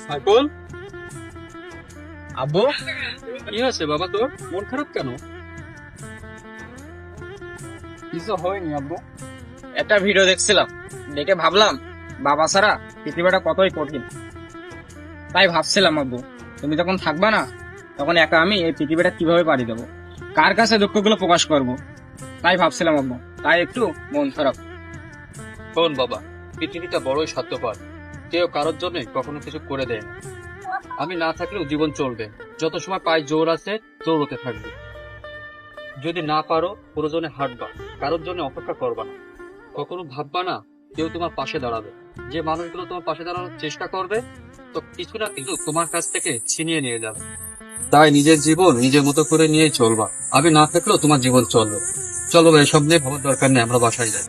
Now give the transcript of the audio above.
সাইফুল, আব্বু, কি হয়েছে বাবা? তোর মন খারাপ কেন? কিছু হয়নি আব্বু। একটা ভিডিও দেখছিলাম, দেখে ভাবলাম বাবা ছাড়া পৃথিবীটা কতই কঠিন। তাই ভাবছিলাম আব্বু, তুমি যখন থাকবা না, তখন একা আমি এই পৃথিবীটা কিভাবে পাড়ি দেবো, কার কাছে দুঃখগুলো প্রকাশ করব। তাই ভাবছিলাম আব্বু, তাই একটু মন খারাপ। শোন বাবা, পৃথিবীটা বড়ই স্বার্থপর। কেউ কারোর জন্য কখনো কিছু করে দেয় না। আমি না থাকলেও জীবন চলবে। যত সময় পায়ে জোর আছে, দৌড়তে থাকবে। যদি না পারো, প্রয়োজনে হাঁটবা, কারোর জন্য অপেক্ষা করবা না। কখনো ভাববা না কেউ তোমার পাশে দাঁড়াবে। যে মানুষগুলো তোমার পাশে দাঁড়ানোর চেষ্টা করবে, তো কিছু না কিছু তোমার কাছ থেকে ছিনিয়ে নিয়ে যাবে। তাই নিজের জীবন নিজের মতো করে নিয়েই চলবা। আমি না থাকলেও তোমার জীবন চলবে। চলো ভাই, এসব নিয়ে ভাবার দরকার নেই, আমরা বাসায় যাই।